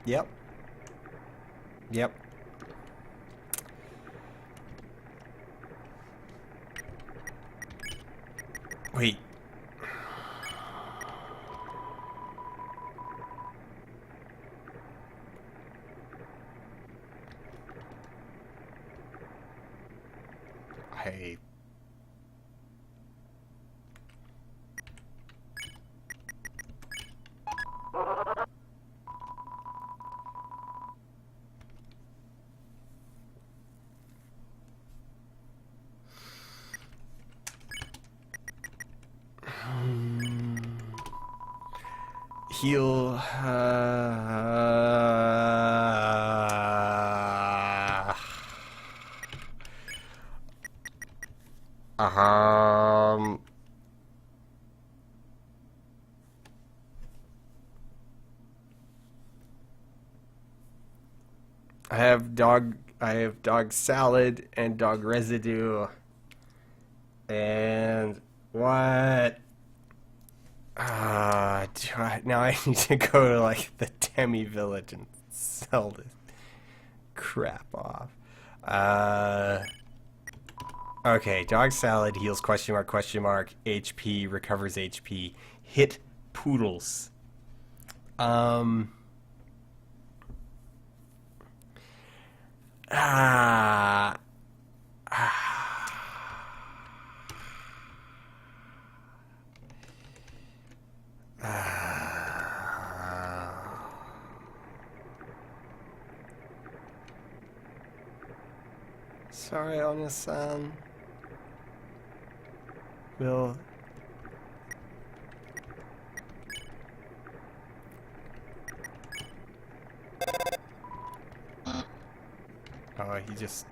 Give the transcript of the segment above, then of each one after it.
Yep. Yep. Wait. I... Heal... Um... I have dog salad and dog residue. And what? Now I need to go to like the Temi village and sell this crap off. Okay, dog salad heals question mark, HP recovers HP. Hit poodles. Um ah Sorry, Onya-san. Will... Oh, he just...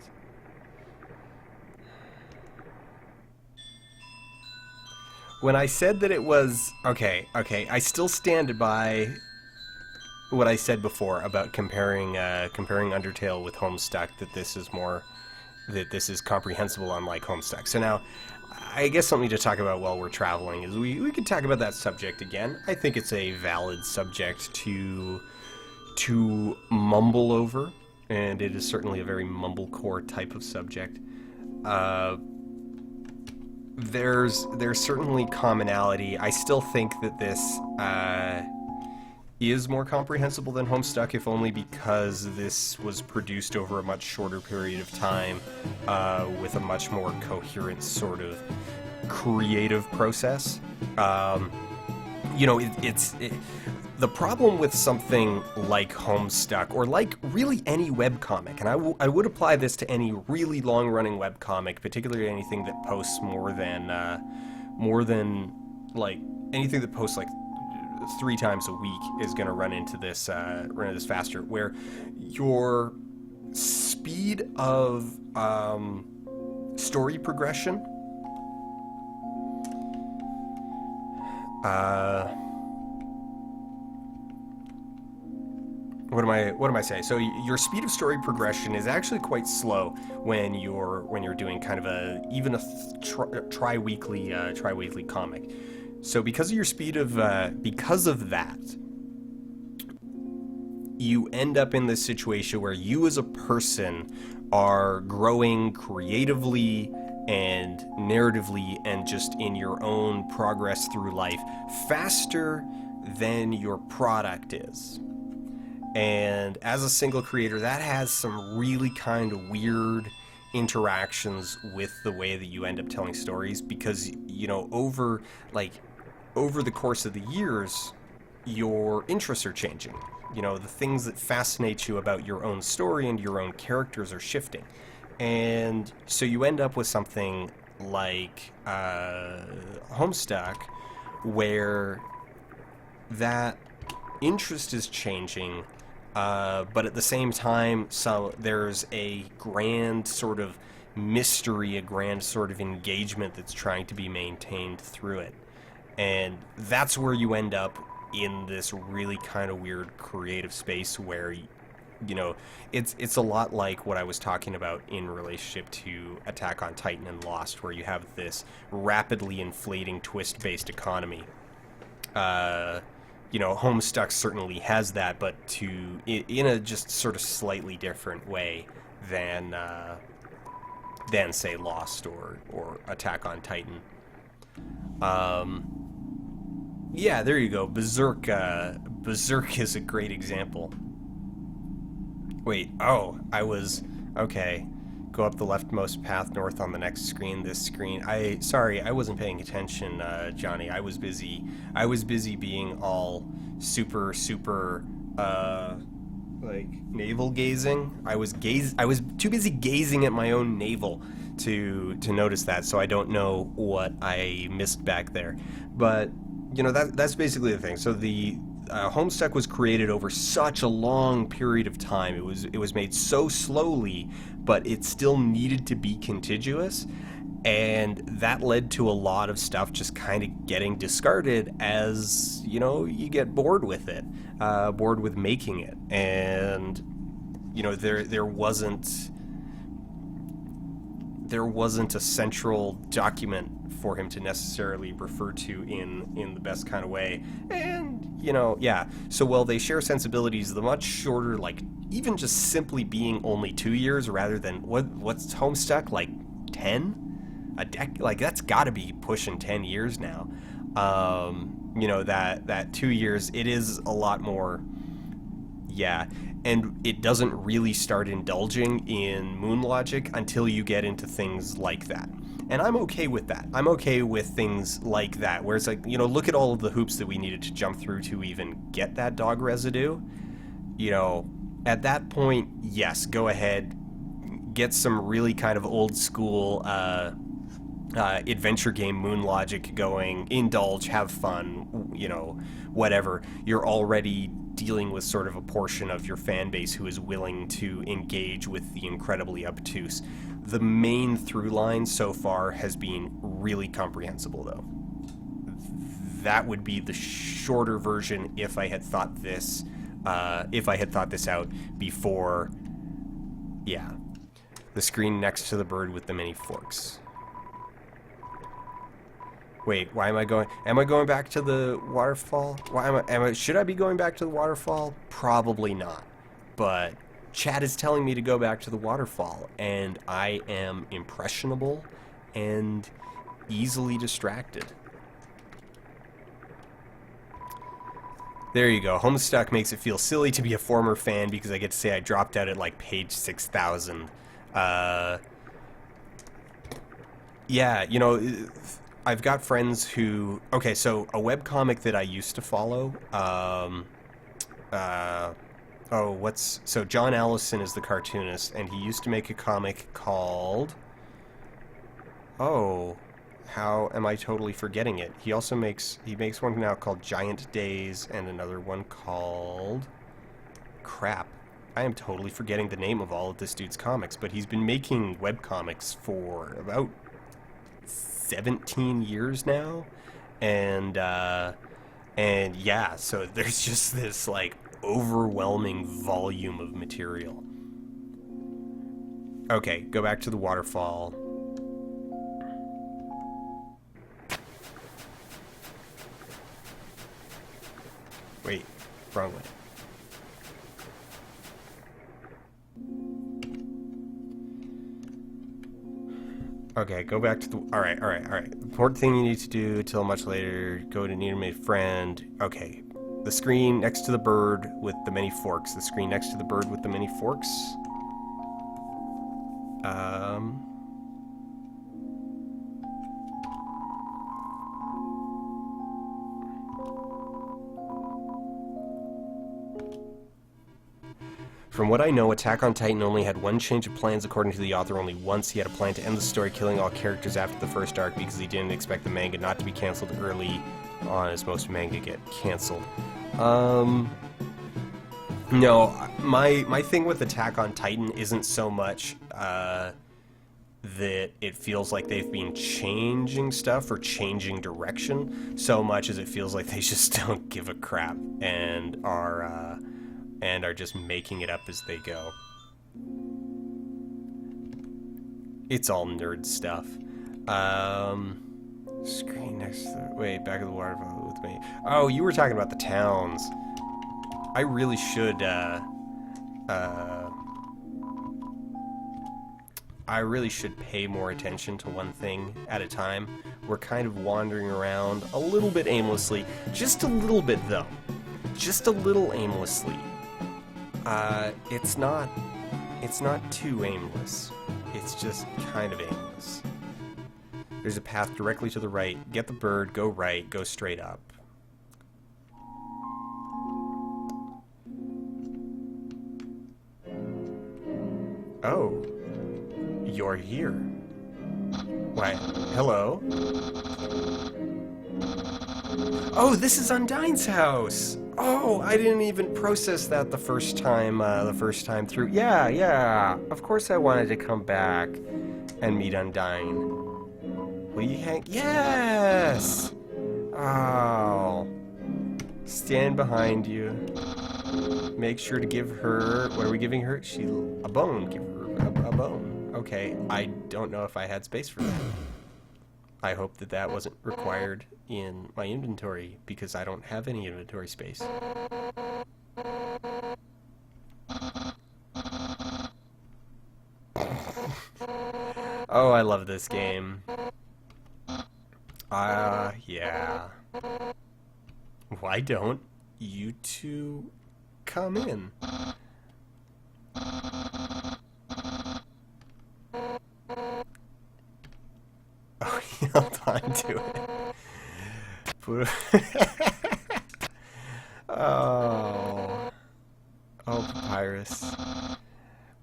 When I said that it was... Okay, I still stand by what I said before about comparing Undertale with Homestuck, that this is more... that this is comprehensible, unlike Homestuck. So now, I guess something to talk about while we're traveling is we could talk about that subject again. I think it's a valid subject to mumble over, and it is certainly a very mumblecore type of subject. There's certainly commonality. I still think that this is more comprehensible than Homestuck, if only because this was produced over a much shorter period of time, with a much more coherent sort of creative process. You know, the problem with something like Homestuck, or like really any webcomic, and I would apply this to any really long-running webcomic, particularly anything that posts more than like anything that posts like 3 times a week is going to run into this faster, where your speed of story progression what am I saying? So your speed of story progression is actually quite slow when you're doing kind of even a tri-weekly comic. So because of your speed of because of that, you end up in this situation where you as a person are growing creatively and narratively and just in your own progress through life faster than your product is. And as a single creator, that has some really kind of weird interactions with the way that you end up telling stories, because, you know, over the course of the years, your interests are changing. You know, the things that fascinate you about your own story and your own characters are shifting. And so you end up with something like Homestuck, where that interest is changing, but at the same time, so there's a grand sort of mystery, a grand sort of engagement that's trying to be maintained through it. And that's where you end up in this really kind of weird creative space where, you know, it's a lot like what I was talking about in relationship to Attack on Titan and Lost, where you have this rapidly inflating twist-based economy Homestuck certainly has that, but in a just sort of slightly different way than say Lost or Attack on Titan. Yeah, there you go. Berserk. Berserk is a great example. Wait. Oh, I was okay. Go up the leftmost path north on the next screen. This screen. Sorry, I wasn't paying attention, Johnny. I was busy. I was busy being all super, like navel gazing. I was too busy gazing at my own navel to notice that. So I don't know what I missed back there. But that's basically the thing. So the Homestuck was created over such a long period of time. It was made so slowly, but it still needed to be contiguous, and that led to a lot of stuff just kind of getting discarded as you get bored with it, bored with making it, and there wasn't a central document for him to necessarily refer to in the best kind of way. And yeah, so while they share sensibilities, the much shorter, like even just simply being only 2 years rather than what's Homestuck, like 10 a deck, like that's got to be pushing 10 years now. That 2 years, it is a lot more. Yeah, and it doesn't really start indulging in moon logic until you get into things like that. And I'm okay with that. I'm okay with things like that, where it's like, look at all of the hoops that we needed to jump through to even get that dog residue. At that point, yes, go ahead, get some really kind of old school adventure game moon logic going, indulge, have fun, whatever. You're already dealing with sort of a portion of your fan base who is willing to engage with the incredibly obtuse. The main through line so far has been really comprehensible, though. That would be the shorter version if I had thought this out before. Yeah, the screen next to the bird with the many forks. Wait, why am I going? Am I going back to the waterfall? Should I be going back to the waterfall? Probably not. But Chad is telling me to go back to the waterfall, and I am impressionable and easily distracted. There you go. Homestuck makes it feel silly to be a former fan because I get to say I dropped out at like page 6,000. Yeah, I've got friends who... Okay, so a webcomic that I used to follow... So John Allison is the cartoonist, and he used to make a comic called... Oh, how am I totally forgetting it? He makes one now called Giant Days, and another one called... Crap. I am totally forgetting the name of all of this dude's comics, but he's been making webcomics for about 17 years now, and yeah, so there's just this like overwhelming volume of material. Okay, go back to the waterfall. Wait, wrong way. Okay, go back to the... Alright. The important thing you need to do till much later, go to Need a Made Friend. Okay, the screen next to the bird with the many forks. The screen next to the bird with the many forks. From what I know, Attack on Titan only had one change of plans according to the author only once. He had a plan to end the story killing all characters after the first arc because he didn't expect the manga not to be cancelled early on, as most manga get cancelled. No, my thing with Attack on Titan isn't so much that it feels like they've been changing stuff or changing direction, so much as it feels like they just don't give a crap and are just making it up as they go. It's all nerd stuff. Screen next to the... Wait, back of the waterfall with me. Oh, you were talking about the towns. I really should, I really should pay more attention to one thing at a time. We're kind of wandering around a little bit aimlessly. Just a little bit, though. Just a little aimlessly. It's not too aimless. It's just kind of aimless. There's a path directly to the right. Get the bird, go right, go straight up. Oh. You're here. Why, hello? Oh, this is Undyne's house! Oh, I didn't even process that the first time through. Yeah, of course I wanted to come back and meet Undyne. Will you hang? Yes! Oh. Stand behind you. Make sure to give her, what are we giving her? A bone. Give her a bone. Okay, I don't know if I had space for that. I hope that that wasn't required in my inventory, because I don't have any inventory space. Oh, I love this game. Yeah. Why don't you two come in? Oh, he held on to it. Oh. Oh, Papyrus.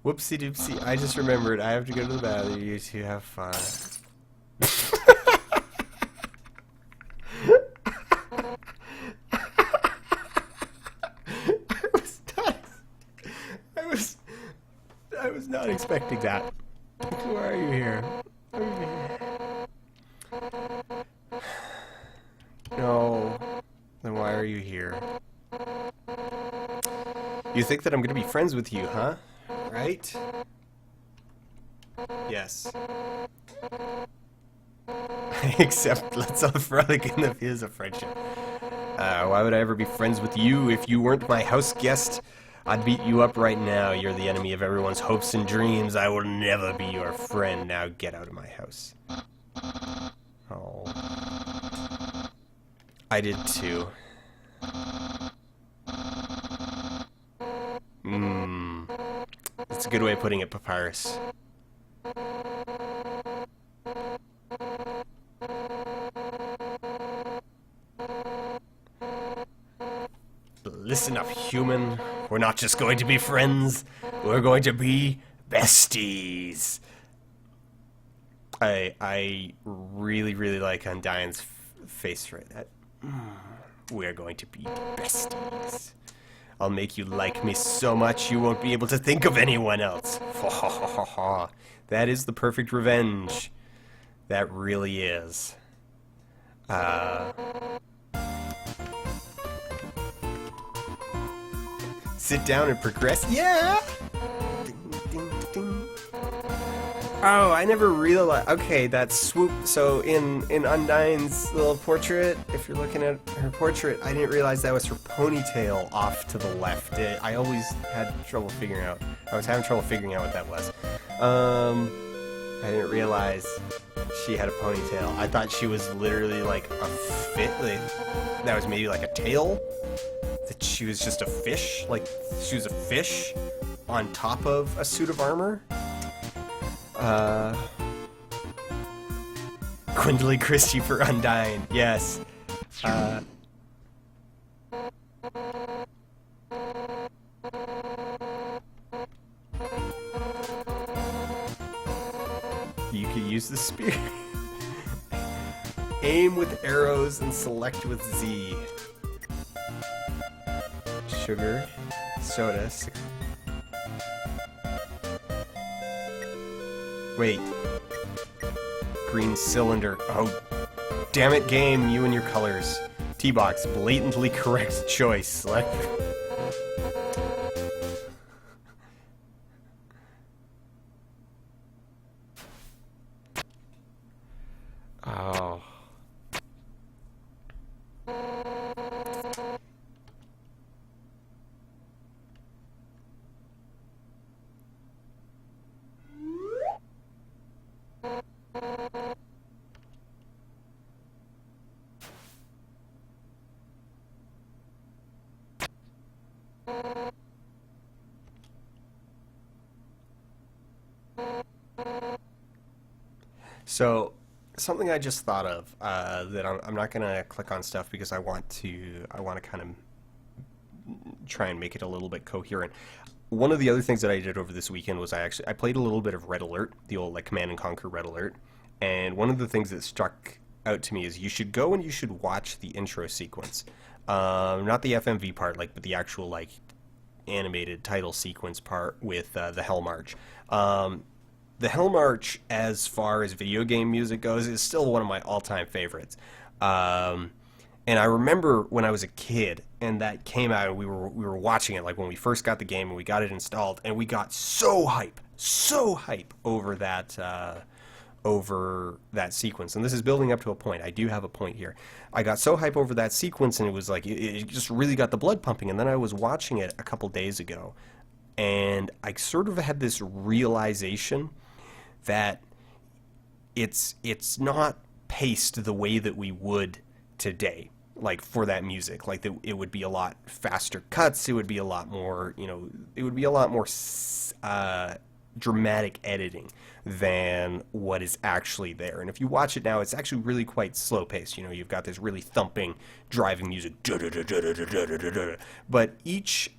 Whoopsie doopsie. I just remembered. I have to go to the bathroom. You two have fun. I was not expecting that. Why are you here? No. Then why are you here? You think that I'm gonna be friends with you, huh? Right? Yes. Except let's all frolic in the fields of friendship. Why would I ever be friends with you if you weren't my house guest? I'd beat you up right now. You're the enemy of everyone's hopes and dreams. I will never be your friend. Now get out of my house. Oh. I did too. That's a good way of putting it, Papyrus. Listen up, human. We're not just going to be friends. We're going to be besties. I really, really like Undyne's face right that. We're going to be besties. I'll make you like me so much you won't be able to think of anyone else. That is the perfect revenge. That really is. Sit down and progress. Yeah! Ding, ding, ding. Oh, I never realized. Okay, that swoop. So in Undyne's little portrait, if you're looking at her portrait, I didn't realize that was her ponytail off to the left. I always had trouble figuring out. I was having trouble figuring out what that was. I didn't realize she had a ponytail. I thought she was literally like a fit. Like, that was maybe like a tail. That she was just a fish. Like she was a fish on top of a suit of armor. Quindly Christie for Undyne, yes. You could use the spear. Aim with arrows and select with Z. Sugar, soda. Wait. Green cylinder. Oh, damn it, game, you and your colors. T-Box, blatantly correct choice. Select. Oh. So, something I just thought of that I'm not gonna click on stuff because I want to kind of try and make it a little bit coherent. One of the other things that I did over this weekend was I played a little bit of Red Alert, the old like Command and Conquer Red Alert, and one of the things that struck out to me is you should go and you should watch the intro sequence, not the FMV part, like, but the actual like animated title sequence part with the Hell March. The Hell March, as far as video game music goes, is still one of my all-time favorites. Um, and I remember when I was a kid and that came out and we were watching it like when we first got the game and we got it installed and we got so hype over that sequence. And this is building up to a point. I do have a point here. I got so hype over that sequence and it was like it just really got the blood pumping. And then I was watching it a couple days ago and I sort of had this realization that it's not paced the way that we would today, like for that music. Like it would be a lot faster cuts, it would be a lot more, it would be a lot more dramatic editing than what is actually there. And if you watch it now, it's actually really quite slow paced. You've got this really thumping driving music, but each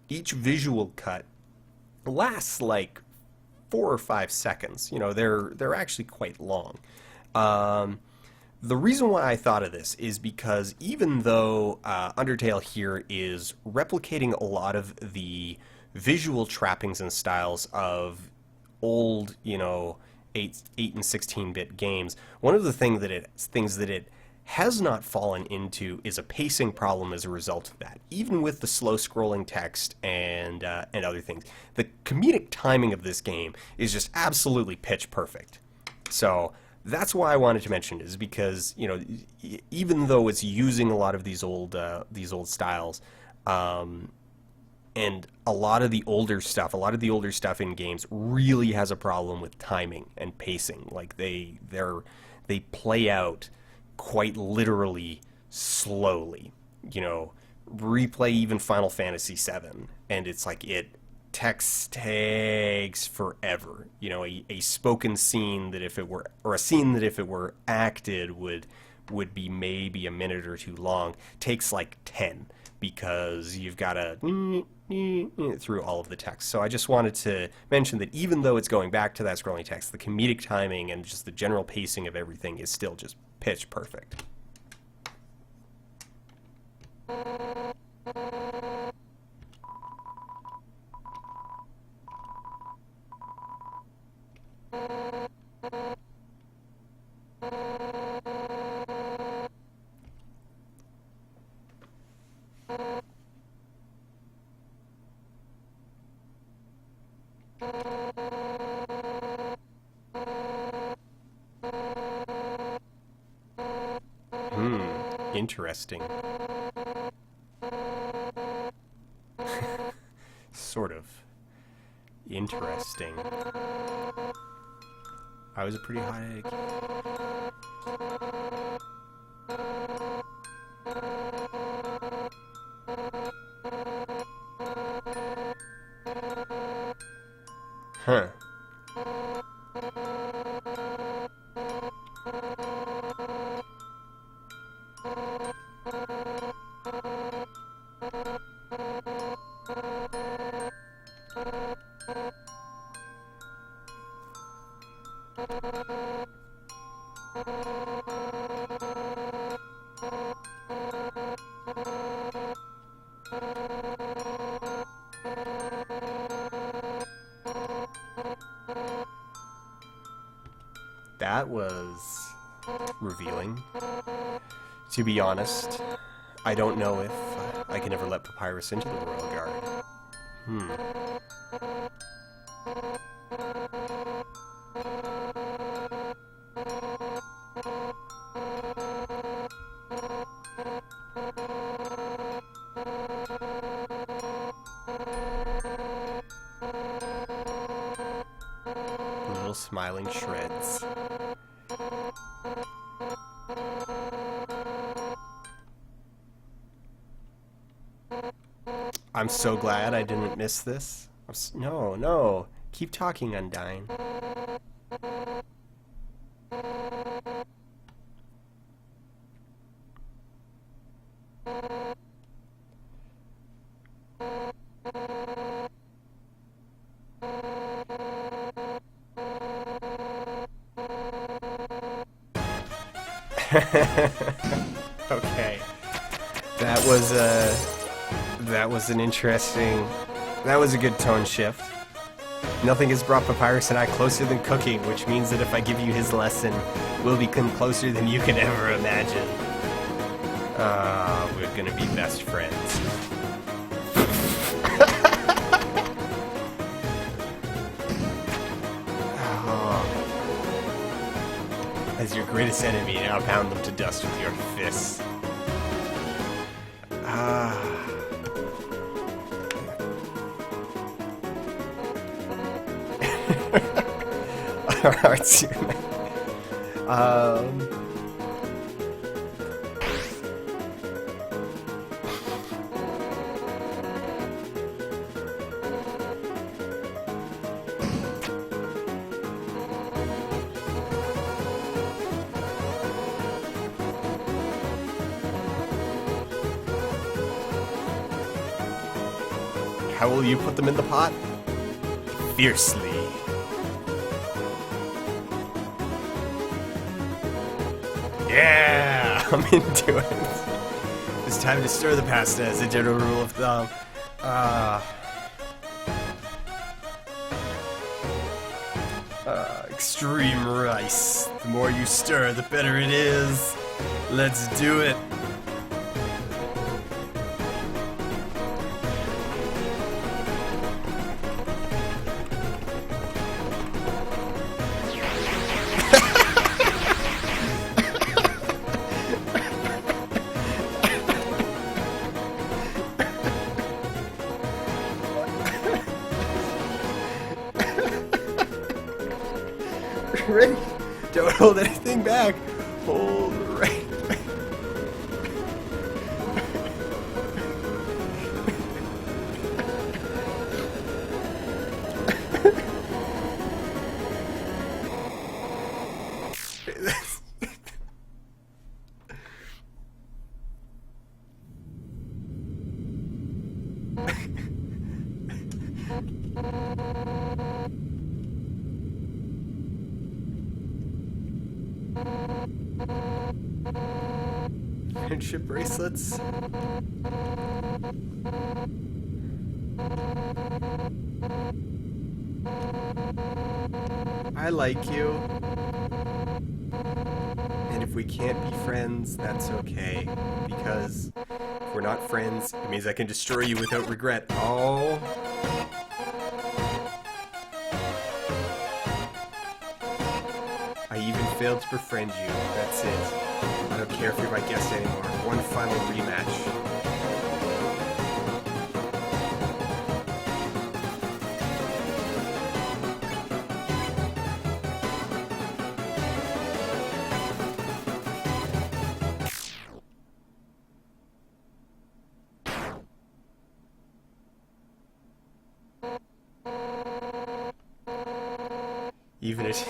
visual cut lasts like 4 or 5 seconds. They're actually quite long. Um, the reason why I thought of this is because even though Undertale here is replicating a lot of the visual trappings and styles of old, 8 and 16-bit games, one of the things that it has not fallen into is a pacing problem as a result of that. Even with the slow scrolling text and other things, the comedic timing of this game is just absolutely pitch perfect. So that's why I wanted to mention it, is because even though it's using a lot of these old styles, and a lot of the older stuff in games really has a problem with timing and pacing. Like they play out quite literally slowly. Replay even Final Fantasy VII, and it's like text takes forever. A spoken scene that if it were, or a scene that if it were acted would be maybe a minute or two long, takes like 10 because you've got to through all of the text. So I just wanted to mention that even though it's going back to that scrolling text, the comedic timing and just the general pacing of everything is still just pitch perfect. Hmm, interesting. Sort of. Interesting. I was a pretty hot egg. Huh. That was revealing. To be honest, I don't know if I can ever let Papyrus into the Royal Guard. Hmm. Little smiling shreds. I'm so glad I didn't miss this. No, no. Keep talking, Undyne. Okay. That was an interesting... That was a good tone shift. Nothing has brought Papyrus and I closer than cooking, which means that if I give you his lesson, we'll become closer than you can ever imagine. We're gonna be best friends. As your greatest enemy, now pound them to dust with your fists. Alright, how will you put them in the pot? Fiercely. Yeah, I'm into it. It's time to stir the pasta as a general rule of thumb. Extreme rice. The more you stir, the better it is. Let's do it. Ready? Don't hold anything back. Hold right. Friendship bracelets. I like you. And if we can't be friends, that's okay. Because if we're not friends, it means I can destroy you without regret. Oh. I even failed to befriend you. That's it. I don't care if you're my guest anymore. One final rematch. Even it.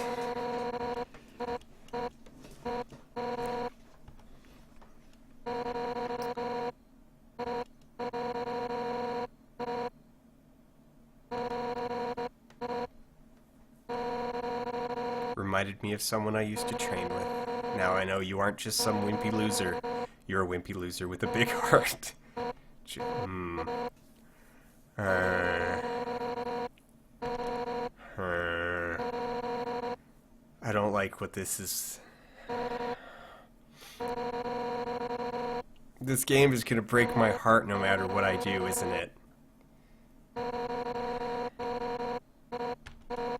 Reminded me of someone I used to train with. Now I know you aren't just some wimpy loser. You're a wimpy loser with a big heart. I don't like what this is. This game is gonna break my heart no matter what I do, isn't it?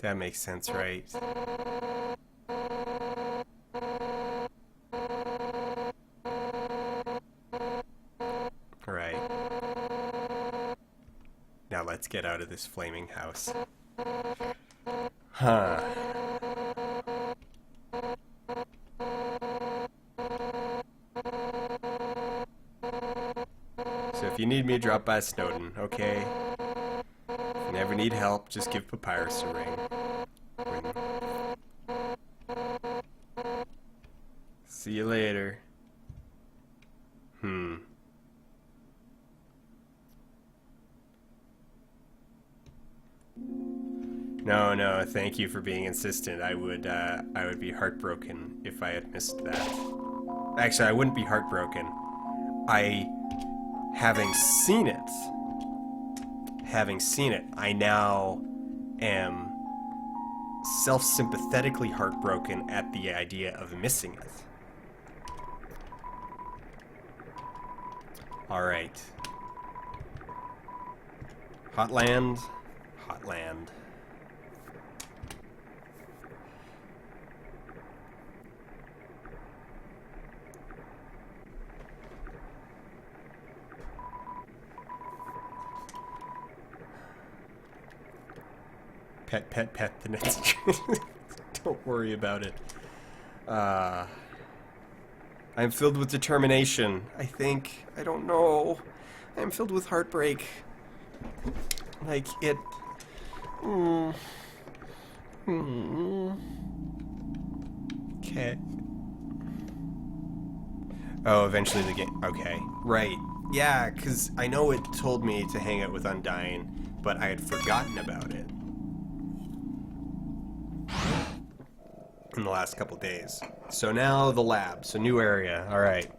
That makes sense, right? Right. Now let's get out of this flaming house. Huh. So if you need me, drop by Snowden, okay? If you never need help, just give Papyrus a ring. See you later. No, no, thank you for being insistent. I would be heartbroken if I had missed that. Actually, I wouldn't be heartbroken. Having seen it, I now am self-sympathetically heartbroken at the idea of missing it. Alright. Hotland. Hotland. Pet the next. Don't worry about it. I'm filled with determination. I think. I don't know. I'm filled with heartbreak. Like it. Okay. Oh, eventually the game. Okay. Right. Yeah, because I know it told me to hang out with Undyne, but I had forgotten about it in the last couple days. So now the lab. So new area. Alright.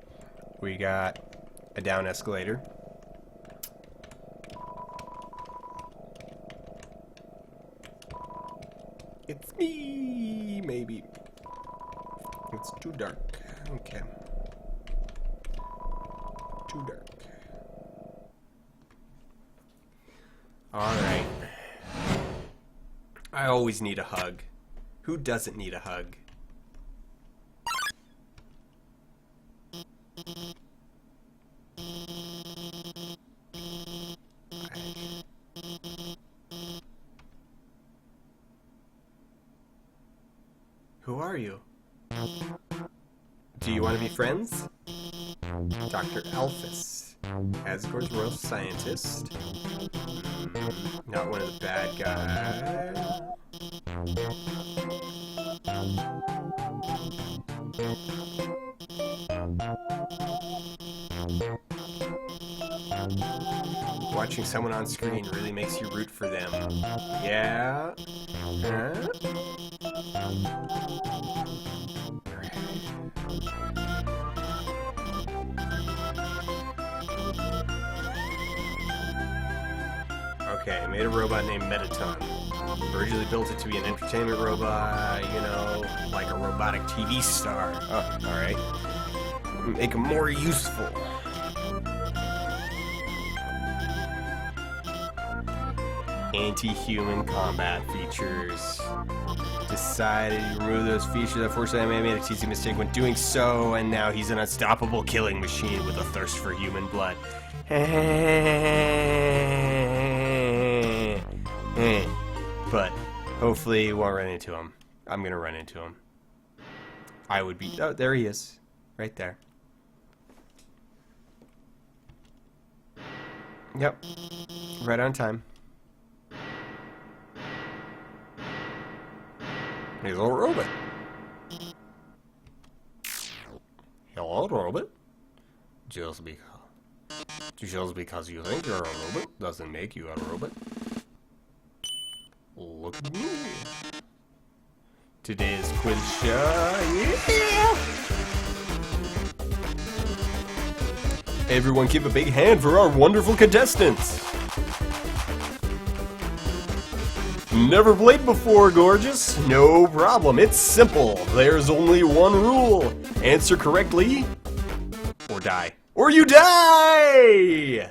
We got a down escalator. It's me, maybe. It's too dark. Okay. Too dark. Alright. I always need a hug. Who doesn't need a hug? Who are you? Do you want to be friends? Dr. Alphys, Asgard's royal scientist. Not one of the bad guys. Watching someone on screen really makes you root for them. Yeah? Huh? Okay, I made a robot named Metaton. Originally built it to be an entertainment robot, you know, like a robotic TV star. Oh, alright. Make him more useful. Anti-human combat features. Decided to remove those features. Unfortunately, I made a teasing mistake when doing so, and now he's an unstoppable killing machine with a thirst for human blood. But hopefully we won't run into him. I'm gonna run into him. I would be. Oh, there he is. Right there. Yep. Right on time. He's a robot. Hello, robot. Just because you think you're a robot doesn't make you a robot. Look at me. Today's quiz show. Yeah! Everyone give a big hand for our wonderful contestants. Never played before, gorgeous? No problem. It's simple. There's only one rule. Answer correctly, or die. Or you die!